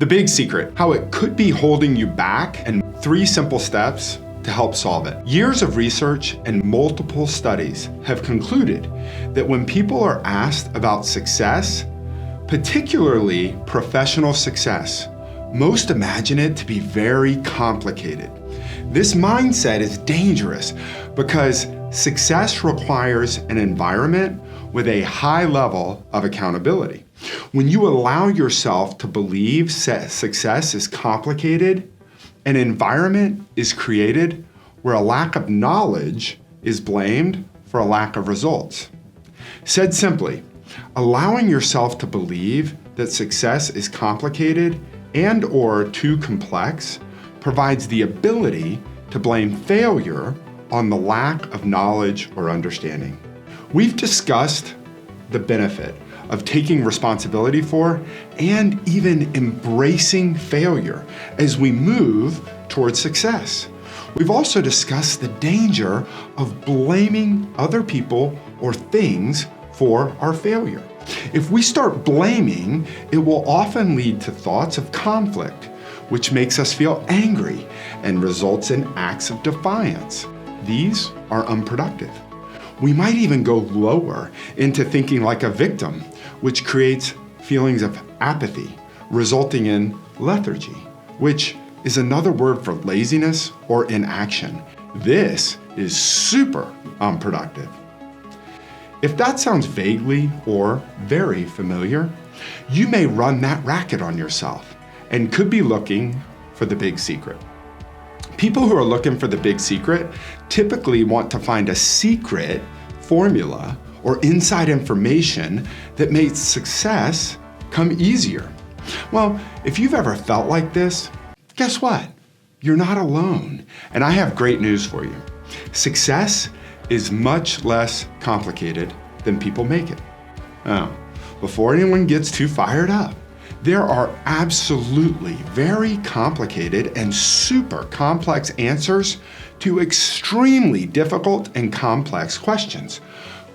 The big secret, how it could be holding you back, and 3 simple steps to help solve it. Years of research and multiple studies have concluded that when people are asked about success, particularly professional success, most imagine it to be very complicated. This mindset is dangerous because success requires an environment with a high level of accountability. When you allow yourself to believe success is complicated, an environment is created where a lack of knowledge is blamed for a lack of results. Said simply, allowing yourself to believe that success is complicated and/or too complex provides the ability to blame failure on the lack of knowledge or understanding. We've discussed the benefit of taking responsibility for and even embracing failure as we move towards success. We've also discussed the danger of blaming other people or things for our failure. If we start blaming, it will often lead to thoughts of conflict, which makes us feel angry and results in acts of defiance. These are unproductive. We might even go lower into thinking like a victim, which creates feelings of apathy, resulting in lethargy, which is another word for laziness or inaction. This is super unproductive. If that sounds vaguely or very familiar, you may run that racket on yourself and could be looking for the big secret. People who are looking for the big secret typically want to find a secret formula or inside information that makes success come easier. Well, if you've ever felt like this, guess what? You're not alone. And I have great news for you. Success is much less complicated than people make it. Now, before anyone gets too fired up, there are absolutely very complicated and super complex answers to extremely difficult and complex questions.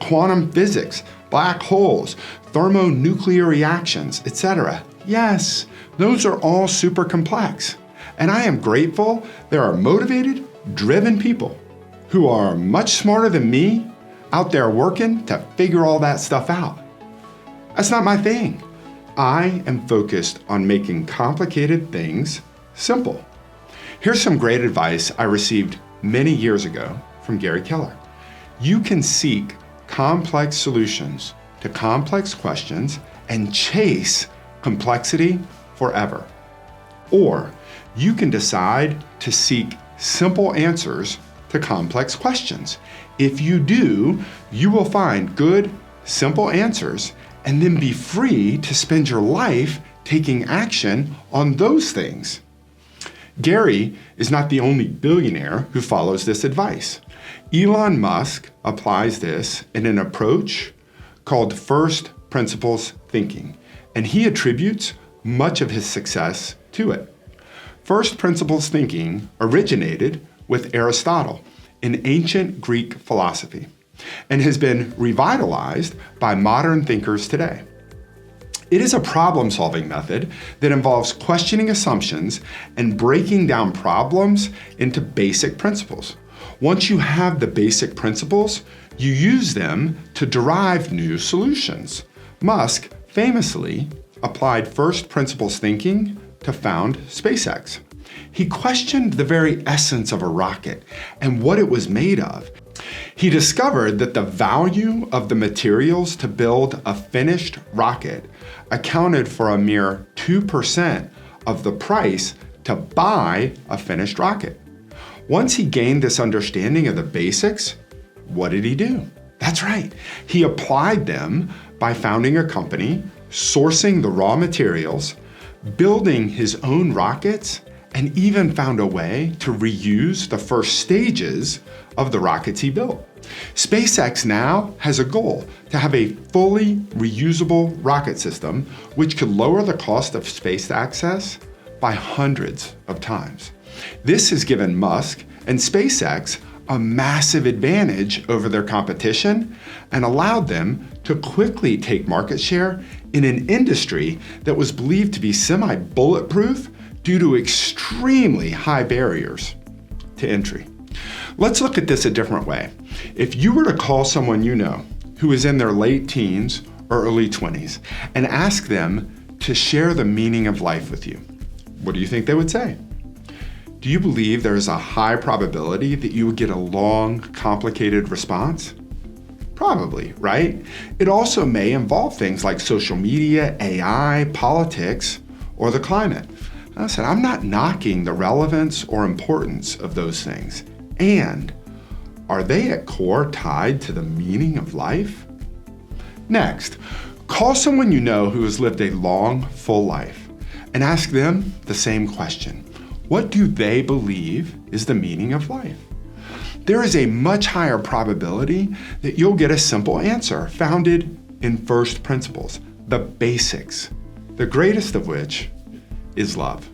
Quantum physics, black holes, thermonuclear reactions, etc. Yes, those are all super complex. And I am grateful there are motivated, driven people who are much smarter than me out there working to figure all that stuff out. That's not my thing. I am focused on making complicated things simple. Here's some great advice I received many years ago from Gary Keller. You can seek complex solutions to complex questions and chase complexity forever. Or you can decide to seek simple answers to complex questions. If you do, you will find good, simple answers and then be free to spend your life taking action on those things. Gary is not the only billionaire who follows this advice. Elon Musk applies this in an approach called first principles thinking, and he attributes much of his success to it. First principles thinking originated with Aristotle in ancient Greek philosophy and has been revitalized by modern thinkers today. It is a problem-solving method that involves questioning assumptions and breaking down problems into basic principles. Once you have the basic principles, you use them to derive new solutions. Musk famously applied first principles thinking to found SpaceX. He questioned the very essence of a rocket and what it was made of. He discovered that the value of the materials to build a finished rocket accounted for a mere 2% of the price to buy a finished rocket. Once he gained this understanding of the basics, what did he do? That's right, he applied them by founding a company, sourcing the raw materials, building his own rockets, and even found a way to reuse the first stages of the rockets he built. SpaceX now has a goal to have a fully reusable rocket system, which could lower the cost of space access by hundreds of times. This has given Musk and SpaceX a massive advantage over their competition and allowed them to quickly take market share in an industry that was believed to be semi-bulletproof due to extremely high barriers to entry. Let's look at this a different way. If you were to call someone you know who is in their late teens or early 20s and ask them to share the meaning of life with you, what do you think they would say? Do you believe there is a high probability that you would get a long, complicated response? Probably, right? It also may involve things like social media, AI, politics, or the climate. Listen, I'm not knocking the relevance or importance of those things. And are they at core tied to the meaning of life? Next, call someone you know who has lived a long, full life and ask them the same question. What do they believe is the meaning of life? There is a much higher probability that you'll get a simple answer founded in first principles, the basics, the greatest of which is love.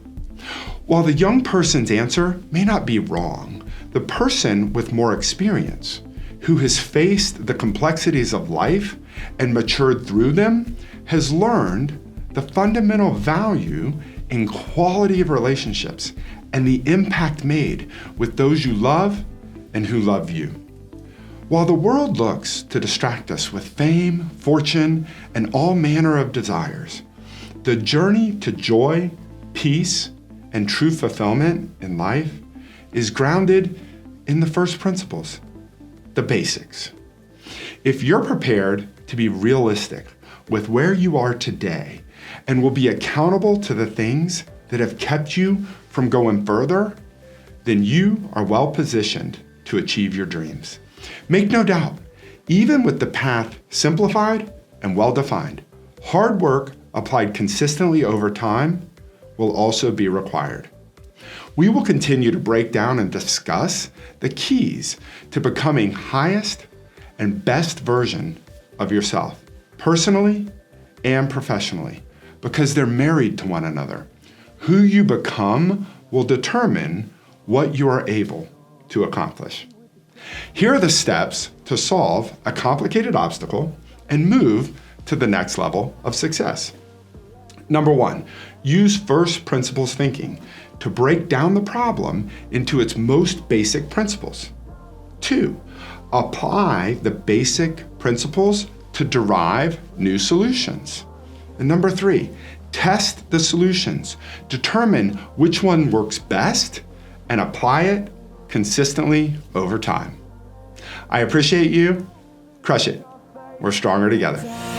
While the young person's answer may not be wrong, the person with more experience, who has faced the complexities of life and matured through them, has learned the fundamental value in quality of relationships and the impact made with those you love and who love you. While the world looks to distract us with fame, fortune, and all manner of desires, the journey to joy, peace, and true fulfillment in life is grounded in the first principles, the basics. If you're prepared to be realistic with where you are today and will be accountable to the things that have kept you from going further, then you are well positioned to achieve your dreams. Make no doubt, even with the path simplified and well-defined, hard work applied consistently over time will also be required. We will continue to break down and discuss the keys to becoming highest and best version of yourself, personally and professionally, because they're married to one another. Who you become will determine what you are able to accomplish. Here are the steps to solve a complicated obstacle and move to the next level of success. Number one, use first principles thinking to break down the problem into its most basic principles. Two, apply the basic principles to derive new solutions. And number three, test the solutions, determine which one works best, and apply it consistently over time. I appreciate you. Crush it. We're stronger together.